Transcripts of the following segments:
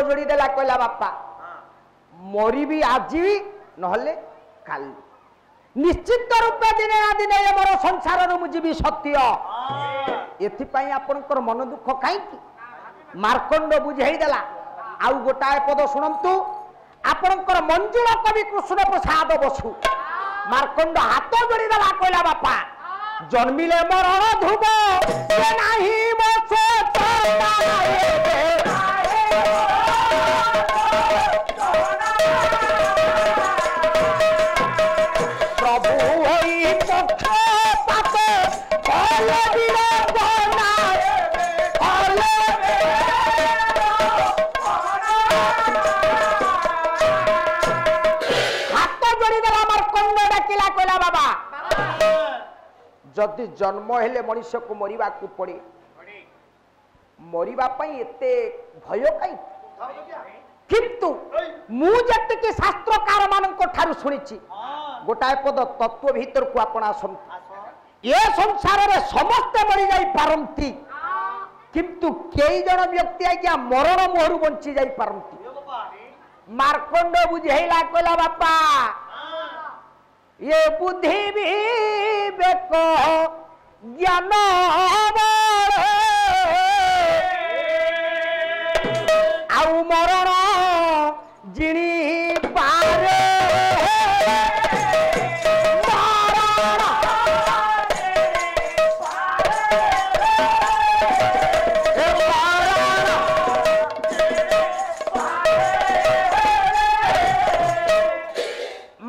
जोड़ी देला कहला बापा मरिबी आज नहले काली निश्चित रूपे दिने ना दिने मोर संसार मुझी सत्य एथिपाई आपनकर मन दुख कहीं मार्कंड बुझाई देला आउ गोटाए पद शुणु आपनकर मंजुल कवि कृष्ण प्रसाद बसु मार्कंड हाथ जोड़ी देला कहला बापा जन्मिले मरण ध्रुव नहीं प्रभु हाथ जोड़ी देला मार्कंड डाकिला कहला बाबा जदि जन्म हेले मनुष्य को मरिबा को पड़े मरिबा पई एते भय काई किंतु मु जति शास्त्रकार मानक ठारू सुनिछि गोटाए पद तत्व भीतर को आपण आसम ये संसार रे समस्त मरि जाई पारंती किंतु केई जन व्यक्ति आज्ञा मरण मोहरु बंची जाई पारंती मार्कंड बुझेला कहला बापा ये बुद्धि विवेक ज्ञान आउ मरण जिणी पारे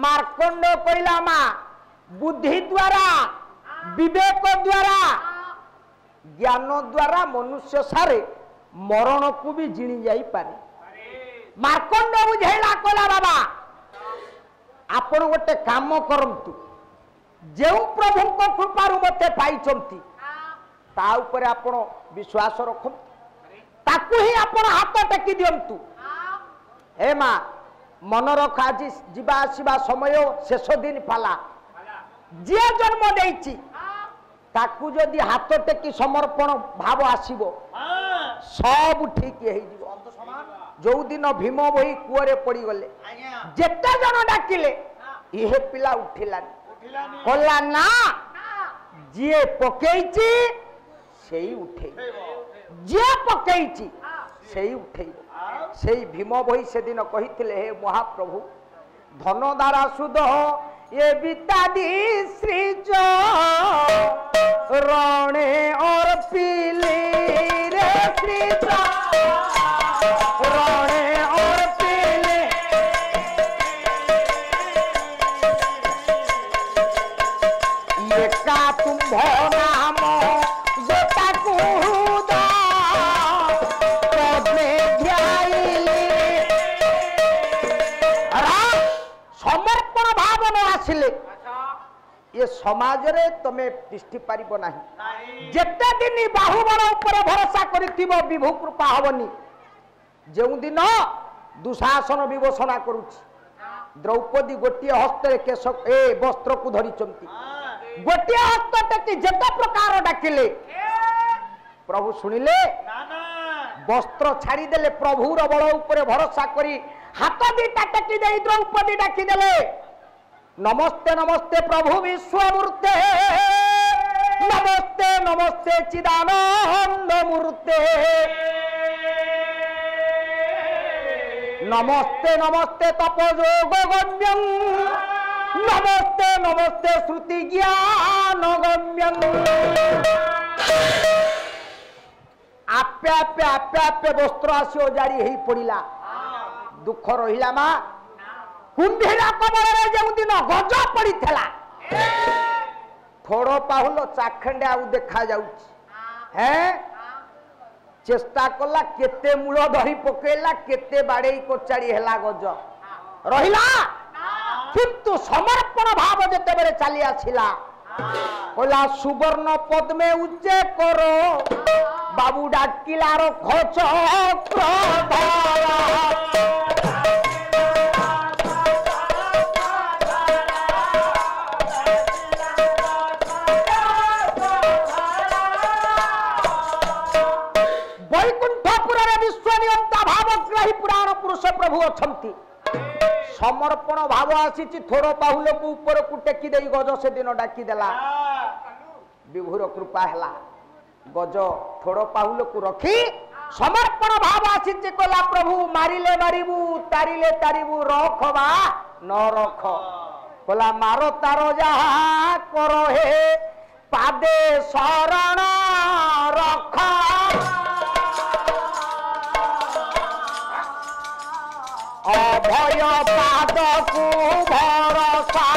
मार्कंड कहला मा बुद्धि द्वारा विवेक द्वारा ज्ञान द्वारा मनुष्य सारे मरण को भी जिणी जाई पारे मार्कंड बुझेला कहला बाबा आपण गोटे काम करंतु जेउ प्रभु को कृपारु मते पाइचंती ता ऊपर आपण विश्वास रखंतु ताकू ही आपण हाथ टेकी दियंतु हे मा मन रख आज जीवा आसवा समय शेष दिन पाला जे जन्म देइछि ताकू जदि हाथ टेकी समर्पण भाव आसीबो सब ठीक हे जो दिन भीम बही कुआरे पड़ी गले जेते जन डाकिले इहे पिला उठिलानी कहला ना जे पकेइछि सेई उठे जे पकेइछि सेई उठे सेई भीम बही से दिन कहिथिले हे महाप्रभु धन द्वारा सुध ये बितादी श्रीज रणे और पीले रे श्रीज रणे और पीले ये का तुम नाम जोता कुदा पद्मे ध्याइले समर्पण भाव न आसिले ये समाज रे तमे तिष्ठि पारिबो नाही जेते दिन बाहुबल ऊपर भरोसा करिथिबो विभु कृपा होबनी जेउ दिन दुशासन विभूषणा करूछि द्रौपदी गोटिए हस्त रे केश ए वस्त्र को धरिचंती गोटिए हस्त टेकी जेते प्रकार डाकिले प्रभु सुनिले वस्त्र छाड़ी देले प्रभुर बल ऊपर भरोसा करी हाथ दीटा टेकी दे द्रौपदी डाकी देले नमस्ते नमस्ते प्रभु विश्वमूर्ते नमस्ते नमस्ते चिदानंद मूर्ते नमस्ते नमस्ते तपोयोग गम्यं नमस्ते नमस्ते श्रुति ज्ञान गम्यं आपे आपे आपे आपे वस्त्र आसी ओजाड़ी ही पड़िला दुख रहिला मा कुंभीरा कमल रे जेउ दिन गज पड़ी थला थोड़ो पाहुल चाखंडे आउ देखा जाउछि हैं चेष्टा कला केते मूल धरी पकेला केते बाड़ेई कोचाड़ी हेला गज रहिला किंतु समर्पण भाव जेते बेरे चली आछिला कोला सुवर्ण पद्मे उच्चे करो बाबू डाकिलार खच वैकुंठपुर विश्व नियंता भावग्राही पुरा प्रभु अछंती समर्पण भाव आसी थोड़ बाहुल को ऊपर को टेकी दे गज से दिन डाकी देला विभुर कृपा है गज थोड़ बाहुल को रखी समर्पण भाव आसी कला प्रभु मारिले मारिबू तारिले तारिबू रख बा न रख कला मारो तारो जहा करो हे पादे शरण रख अभय पाद को भरोसा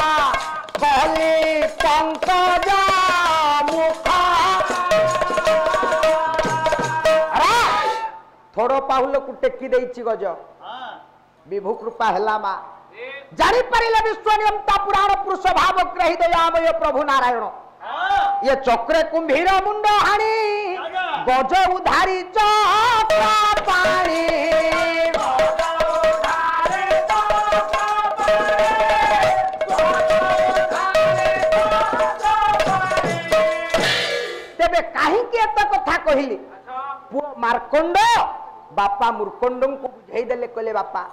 बलि पंकज मुख थोड़ पाहुल को टेकी देछि गज विभु कृपा हैला मा जानी परिले विश्व नियंता पुराण पुरुष भाव ग्रही दयामय प्रभु नारायण ये चक्रे कुंभीर मुंड हाणी गज उधारी चक्र पाणी तेबे काहे के एत कथा कहिली पुओ मार्कंड बापा मुर्कंड को बुझाई देले कहले बापा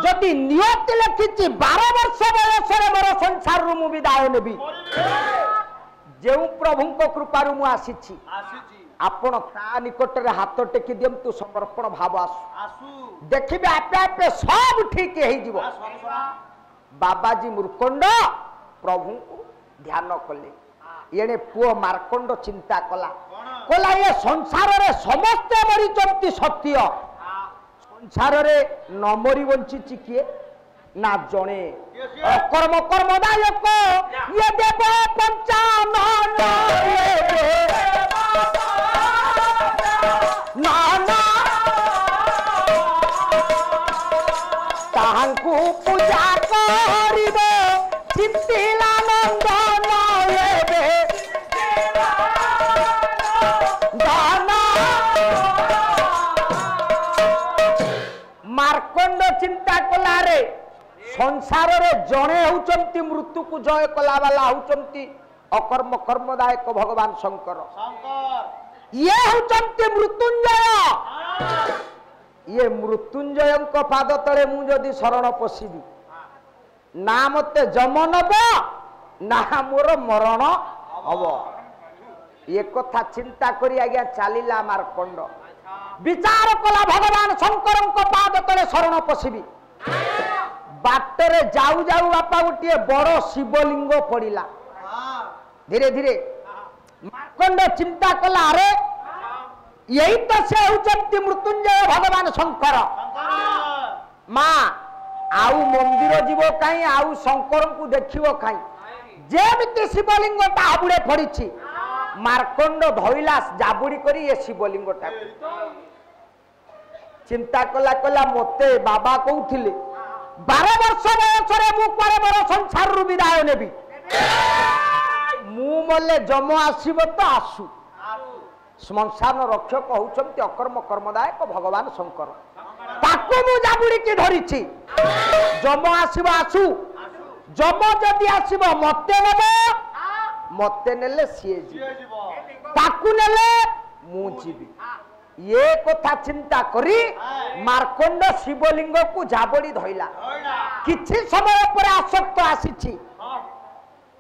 जदि नियत लिखिछि 12 वर्ष बयसरे मोर संसार रु मु विदाय नेबी जे प्रभु को कृपा रु मु आसीछि आपण ता निकट रे हाथ टेकी दियंतु समर्पण भाव आसु देखिबे आपे आपे सब ठीक हेइ जीवो बाबाजी मुर्कंड प्रभु को ध्यान कले येने पुओ मार्कंड चिंता कला कला ये संसार रे समस्त मरिचंती सत्य संसार रे न मरी वंचिछि किए ना जणे कर्म कर्मदायक ये देव पंचानन ना ना ताहांकु पूजा करिबो चिंतिला नंदन लेबे दाना मार्कंड चिंता कला रे संसार रे जणे होचंती मृत्यु को जय कला वाला होचंती अकर्म कर्मदायक भगवान शंकर ये होचंती मृत्युंजय ये मृत्युंजय को पाद तले मु जदि शरण पशिबी ना मते जम नब ना मोर मरण हब ये कथा चिंता करी आज्ञा चलिला मार्कंड विचार कला भगवान शंकर को पाद तले शरण पशिबी बाटरे जाऊ जाऊ बापा गोटे बड़ शिवलिंग पड़िला धीरे धीरे मार्कंड चिंता कला अरे यही तो से होचंती मृत्युंजय भगवान शंकर माँ आउ मंदिर जीव कहीं आउ शंकर को देखिबो कहीं जेमिति शिवलिंग हाबुड़े पड़ी मार्कंड धइला जाबुड़ी करी ये शिवलिंग चिंता कला कला मते बाबा कहउथिले 12 वर्ष बयसरे मु कुआरे मोर संसार रु विदाय नेबी मु मले जम आसीबो तो आसु श्मशान रक्षक होचंती अकर्म कर्मदायक भगवान शंकर ताको मु जाबुड़ी की धरिछि जम आसीबो आसु जम जदि आसीबो मते नेबो मते नेले सिए जीवो ताकू नेले मु जीवी ये कथा चिंता करी मार्कंड शिवलिंग को जाबड़ी धइला किछि समय पर आसक्त आसीछि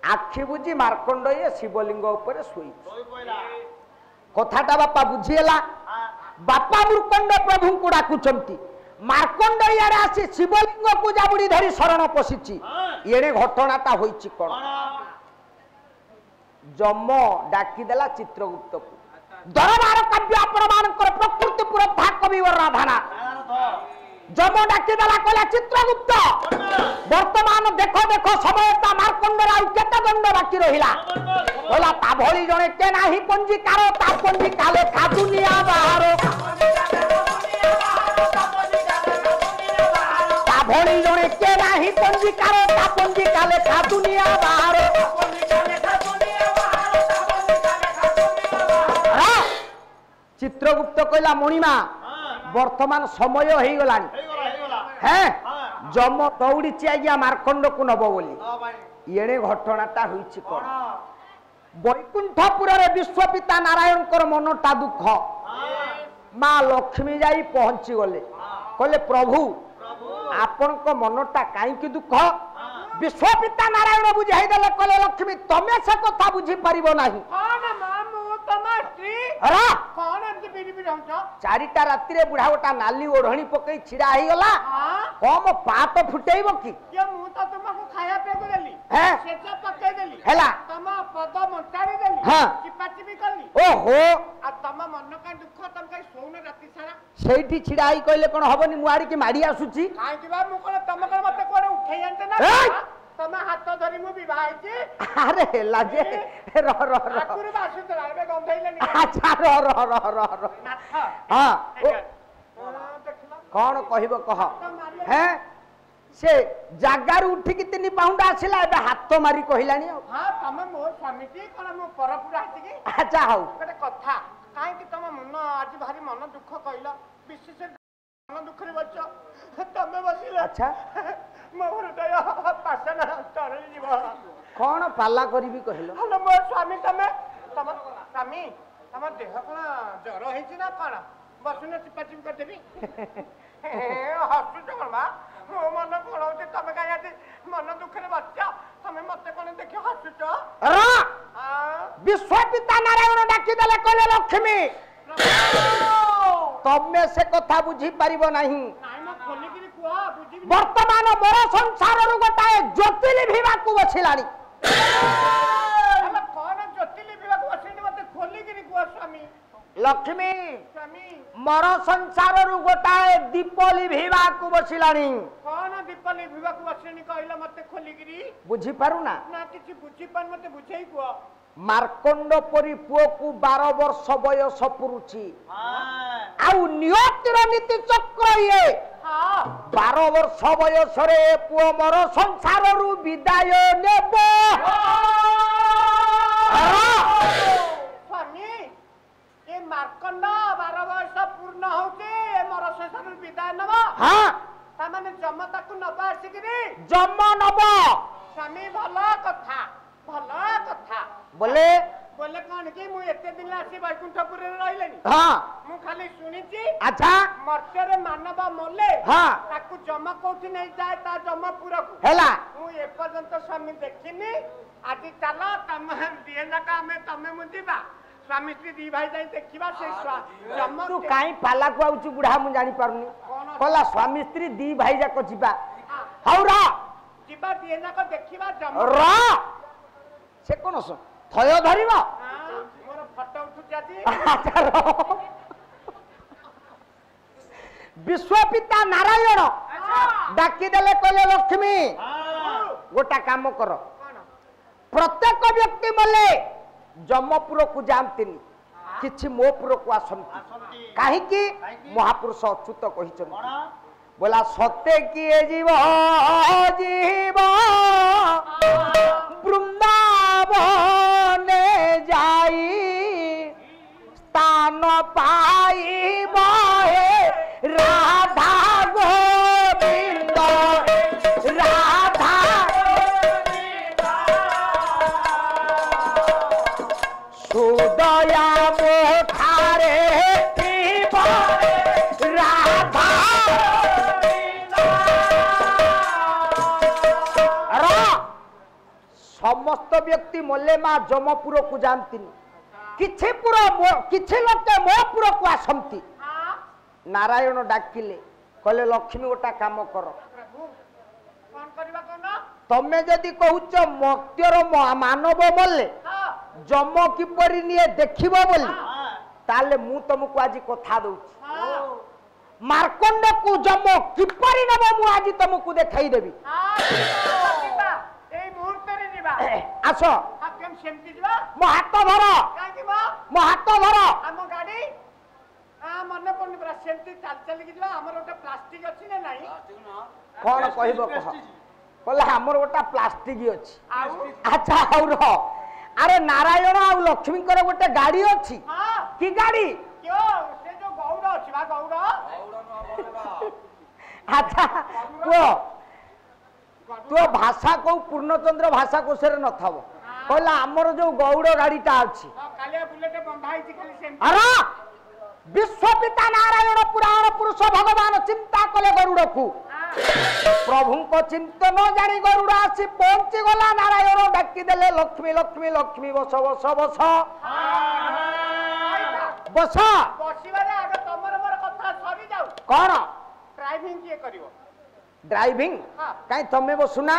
आखि बुझी मार्कंड ये शिवलिंग ऊपर सोई कथाटा बापा बुझिएला बापा मुर्कंड प्रभु को डाकुचंती मार्कंड यारे आसी शिवलिंग को जाबड़ी धरी शरण पशिछि येने घटनाटा होईछि कोन जम डाकी देला चित्रगुप्त को दरबार काव्य प्रमाण कर प्रकृति पुरधा कविवर राधाना जम डाकी देला कहला चित्रगुप्त वर्तमान देखो देखो समयता मार्कंड राउ केते दंड बाकी रहिला कहला ता भली जणे के नाही पंजीकार ता पंजीकाले का दुनिया बाहर ता भली जणे के नाही पंजीकार ता पंजीकाले का दुनिया बाहर चित्रगुप्त कहला मणिमा वर्तमान समय हो गलानी हैं जम दौड़ी आज्ञा मार्कंड को नब बोली ये घटनाटा होईछि कोन वैकुंठपुर रे विश्वपिता नारायण कर मनटा दुख माँ लक्ष्मी जाई पहुंची गले कहले प्रभु ଆପଣଙ୍କ ମନଟା କାହିଁକି ଦୁଃଖ ବିଶ୍ୱପିତା ନାରାୟଣ ବୁଝାଇ ଦେଲେ କହିଲେ ଲକ୍ଷ୍ମୀ ତମେ ସେ କଥା ବୁଝି ପାରିବ ନାହିଁ ଚାରିଟା ରାତିରେ ବୁଢା ଗୋଟା ନାଲି ଓଢଣୀ ପକେଇ ଛିଡା ହେଇଗଲା କମ ପାଟ ଫୁଟେଇବ କି ହେଲା ଓହୋ ସେଇଠି ଛିଡା ହେଇ କହିଲେ କଣ ହବନି ମୁଁ ଆଡିକି ମାଡି ଆସୁଛି ତମ ହାତ ଧରି ମୁଁ ବିବାହ ହେଇଛି ଆରେ ହେଲା ଯେ କଣ କହିବ କହ ହେଁ ସେ ଜାଗାରୁ ଉଠିକି 3 ପାଉଣ୍ଡ ଆସିଲା ଏବେ ହାତ ମାରି କହିଲାଣି ଆଉ ତମେ ମୋ ସ୍ୱାମୀ କି କଣ ମୋ ପରପୁରା ହେଇଛି କି ଆଚ୍ଛା ହଉ ଗୋଟେ କଥା କାହିଁକି ତମ ମନ ଆଜି ଭାରି ମନ ଦୁଃଖ କହିଲ ବିଶେଷ ମନ ଦୁଃଖରେ ବସିଛ ତମେ ବସିଲେ ଆଚ୍ଛା ମୋ ହୃଦୟ ପାଷାଣ ତରଳି ଯିବ କଣ ପାଲା କରିବି କହିଲ ମୋ ସ୍ୱାମୀ ତମ ସ୍ୱାମୀ ତମ ଦେହ କଣ ଜ୍ୱର ହେଇଛି ନା କଣ ବସୁନ ଚିପାଚିପି କରିଦେବି ହସୁଛ କଣ ବା ମୋ ମନ କଣ ହଉଛି ତମେ କାହିଁ ଆଜି ମନ ଦୁଃଖରେ ବସିଛ ତମେ ମତେ କଣ ଦେଖି ହସୁଛ ବିଶ୍ୱପିତା ନାରାୟଣ ଡାକିଦେଲେ କହିଲେ ଲକ୍ଷ୍ମୀ ତମେ ସେ କଥା ବୁଝି ପାରିବ ନାହିଁ ବର୍ତ୍ତମାନ ମୋର ସଂସାରରୁ ଗୋଟାଏ ଜ୍ୟୋତି ଲିଭିବାକୁ ବସିଲାଣି ଲକ୍ଷ୍ମୀ ମୋର ସଂସାରରୁ ଗୋଟାଏ ଦୀପ ଲିଭିବାକୁ ବସିଲାଣି କଣ ଦୀପ ଲିଭିବାକୁ ବସିଲାଣି କହିଲ ମତେ ଖୋଲିକିରି ବୁଝିପାରୁନା ନା କିଛି ବୁଝିପାରୁ ମତେ ବୁଝେଇ କୁହ ମାର୍କଣ୍ଡ ପରି ପୁଅକୁ 12 ବର୍ଷ ବୟସ ପୁରୁଛି ଆଉ ନିୟତିର ନୀତି ଚକ୍ର ଇଏ 12 ବର୍ଷ ବୟସରେ ପୁଅ ମୋର ସଂସାରରୁ ବିଦାୟ ନେବ ସ୍ୱାମୀ ଏ ମାର୍କଣ୍ଡ 12 ବର୍ଷ ପୂର୍ଣ୍ଣ ହଉଛି ଏ ମୋର ସଂସାରରୁ ବିଦାୟ ନେବ ତାମାନେ ଜମ ତାକୁ ନବ ଆସିକିରି ଜମ ନବ ସ୍ୱାମୀ ଭଲ କଥା बोले बोले कौन की मु एते दिन आसी बैकुंठपुर रे रहिलेनी मु खाली सुनिची अच्छा मर्त्य रे मानव मोले ताकू जमा कोठी नहीं जाए ता जमा पूरा को हैला मु ए पर्यंत स्वामी देखिनी आदि चलो तम दिए ना का में तमे मु दिबा स्वामी श्री दी भाई जाई देखिबा से जमा तू काई पाला को आउची बुढ़ा मु जानि पारुनी कोला स्वामी स्त्री दी भाई जाको जिबा हौरा जिबा दिए ना को देखिबा जमा रा से कोन सो थय धरिबा मोर फोटो उठु जाती विश्वपिता नारायण डाकी देले कहले लक्ष्मी गोटा काम कर प्रत्येक व्यक्ति मले जमपुर को जानतिनी किछि मोपुर को आसंती काहे कि महापुरुष अच्युत कहिछन बोला सत्य किए जीव जीव वृंदावन जाई स्थान पाइब राधा गोविंद राधा सुदया मोठारे राधा समस्त व्यक्ति मल्ले माँ जमपुर को जानती किछि लोके मोपुर को आसंती नारायण डाकिले कहले लक्ष्मी गोटा काम कर तमे जदि कहूच मर्त्यर मानव मल्ले जम किपरि निये देखिबो बोली ताले मु तुमको आज कथा दउछि मार्कंड को जम किपरि नब मु आज तुमको देखाई देबी आस मो हाथ धर मो हाथ धर मन पड़नी पूरा सेमती चल चल के जवा हमर ओटा प्लास्टिक अछि ना नहीं कोन कहबो कह बोला हमर ओटा प्लास्टिक अछि अच्छा और अरे नारायण आ लक्ष्मी कर गोटे गाड़ी अछि की गाड़ी क्यों से जो गौड़ अछि बा गौड़ अच्छा तो भाषा को पूर्णचंद्र भाषा कोशरे न थबो कहला हमर जो गौड़ गाड़ीटा अछि कालिया बुलेट बंधाई छी खाली सेम अरे विश्वपिता नारायण पुराण पुरुष भगवान चिंता कले गरुड़ को प्रभु को चिंतन जानी गरुड़ आसी पहुंची गला नारायण डाकी देले लक्ष्मी लक्ष्मी लक्ष्मी बस बस बस बस बसिबारे आगे तमर मोर कथा सरी जाऊ कौन ड्राइविंग किए करिवो ड्राइविंग हाँ। कहीं तमें बसुना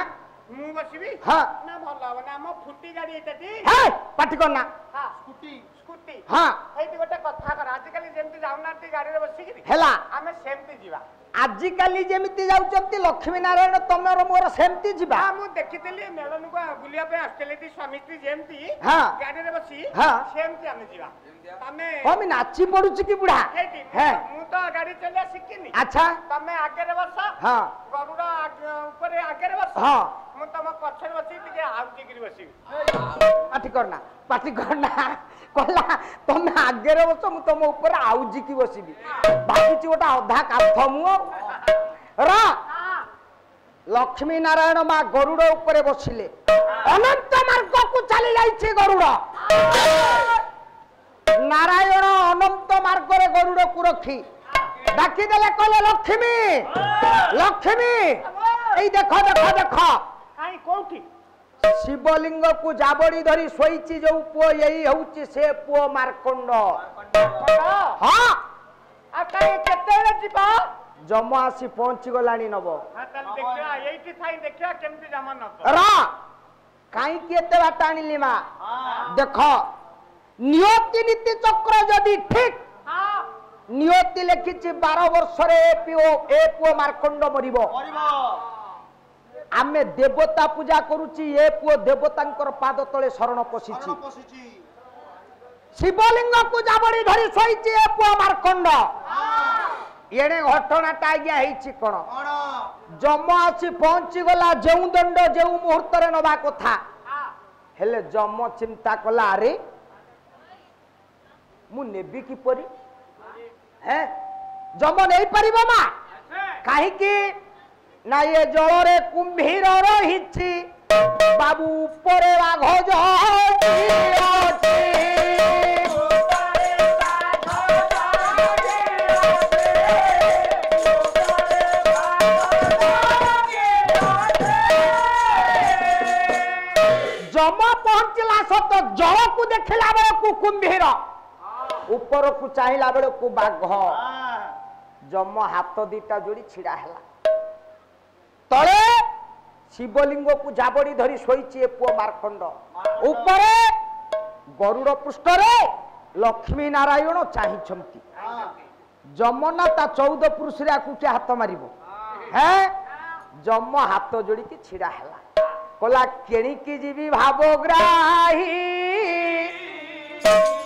मु बसिबी हाँ ना भल हो ना मो फुटी गाड़ी एटाटी हे पाटी करना हां स्कूटी स्कूटी हाँ एटी गोटे कथा कर आज काली जेमती जाउनाती गाड़ी रे बसिकी हेला आमे सेमती जीवा आजिकाली जेमिति जाउचंती लक्ष्मी नारायण तमेर मोर सेमती जिबा हां मु देखितली मेलन को बुलिया पे आस्टेली ती स्वामी स्त्री जेमती हाँ गाड़ी रे बसी हाँ सेमती आमे जीवा तमे हम नाची पडुची की बुढ़ा एटी है मु तो गाड़ी चलिया सिकिनी अच्छा तमे आगे रे बस हाँ गरुड़ा ऊपर आगे रे बस हाँ मु तम पछे बसी टिके आउटी गिरी बसी पाटी करना कहला तमे आगे रे बस मु तम ऊपर आउजी की बसीबी बाकी गोटा अधा काथ मु रा लक्ष्मी नारायण माँ गरुड़ ऊपर बसिले अनंत मार्ग को चली जाइए गरुड़ नारायण अनंत मार्ग रे गरुड़ को रखी डाकी देले कहले लक्ष्मी लक्ष्मी ए देख देख देख काई कोठी शिवलिंग को जाबड़ी धरी सोईची जो पुओ यही होउची से पुओ मार्कंड हाँ आ काई केतेले जीवा जम आसी पहुंची गलानी नब हां तल देखिया एठी थाई देखिया केमती जमा न रा काई केते बाट आनिली मा देख नियति नीति चक्र जदी ठीक हां नियति लिखिछि 12 वर्ष रे ए पुओ मार्कंड मरिबो आमे देवता पूजा करूची ए पुओ देवतांकर पाद तले शरण पसिछि शिवलिंग को जाबड़ी धरी सोईची ए पुओ मार्कंड एणे घटनाटा आज्ञा हेछि कोन जम आसी पहुंची गला जेउ दंड जेउ मुहूर्त रे नबा कथा हेले जम चिंता कला अरे मु नेबी की परी है जम नहीं परिबो मा काहे कि ना ये जल रे कुंभीर रहिछि बाबू ऊपर बाघ जहती जम पहुंचला सत जल को देखला बेले को कुंभीर ऊपर को चाहिला बेले को बाघ जम हाथ दीटा जोड़ी छिड़ा हैला तले शिवलिंग को जाबड़ी धरी सोईची ए पुओ मार्कंड ऊपर गरुड़ पृष्ठ रे लक्ष्मी नारायण चाहिछंती जमना ता 14 पुरुष रे आकु के हाथ मारिबो है जम हाथ जोड़ी की छिड़ा हैला कोला केणी की जीवी भावग्राही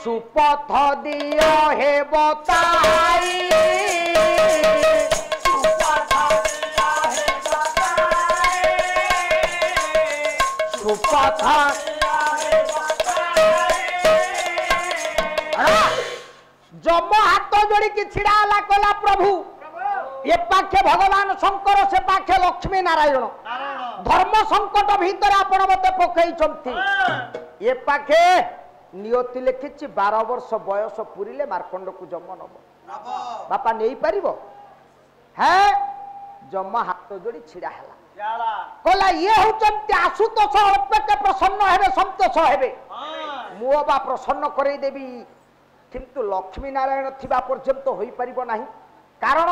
सुपथ दियो हे बताई सुपथ जम हाथ जोड़ी की छिड़ा हला कोला प्रभु ए पाखे भगवान शंकर से पाखे लक्ष्मी नारायण धर्म संकट भीतर आपण मते पकईचंती ए पाखे नियति लिखिछि 12 वर्ष बयस पुरिले मार्कंड को जम नब बापा नहीं पारिबो है जम हाथ जोड़ी छिड़ा हला कहला ये होचंती आशुतोष अल्पके प्रसन्न हेबे संतोष हेबे मु बा प्रसन्न करई देबी किंतु लक्ष्मी नारायण थिबा पर्यंत होई परिबो नाही कारण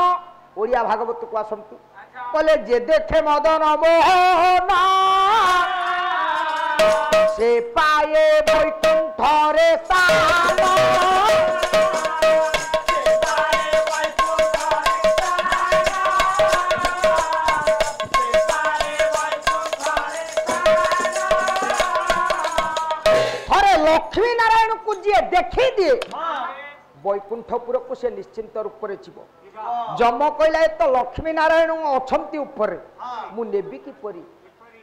ओडिया भागवत को आसंतु कहले जे देखे मदन मोहन से पाए बैकुंठ रे स्थान लक्ष्मी नारायण को जी देखी दिए बैकुंठपुर को से निश्चिंत रूप से जीव जम कहला तो लक्ष्मी नारायण अच्छा ऊपर मु नेबी की परी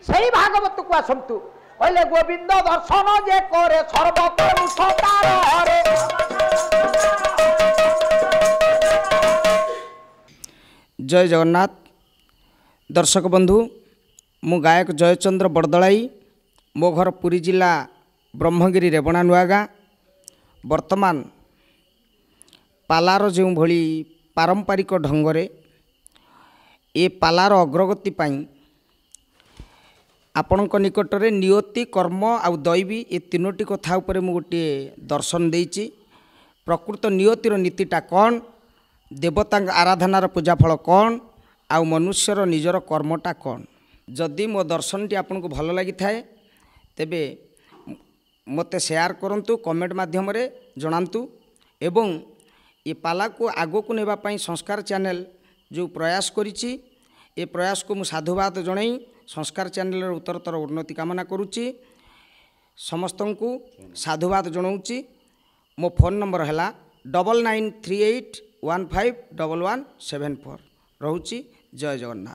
सही भागवत को आसंतु कहले गोविंद दर्शन जे करे सर्वतरुषतार हरे जय जगन्नाथ दर्शक बंधु मु गायक जयचंद्र बरदलाई मो घर पुरी जिला ब्रह्मगिरी रेबणा नुआगा वर्तमान पालार जो भली पारंपरिक ढंगरे ए पालार अग्रगति पाई आपणक निकटरे नियति कर्म आउ दैवी ए तीनोटी कथा उपरे मु गोटे दर्शन देइछि। प्रकृत नियतिर नीतिटा कौन, देवता आराधनार पूजाफल कौन, आउ मनुष्यर निजर कर्मटा कौन। जदि मो दर्शनटी आपनको भल लगी थाए तेबे मते शेयर करंतु, कमेंट माध्यम रे जणांतु एवं ये पाला को आगो को नेबा पई संस्कार चैनल जो प्रयास करिछि ए प्रयास को मु साधुवाद जणाई संस्कार चैनल उत्तरतर उन्नति कामना करुच्ची। समस्तंकु साधुवाद जणाऊँची। मो फोन नंबर है 9938151174 रहुची। जय जगन्नाथ।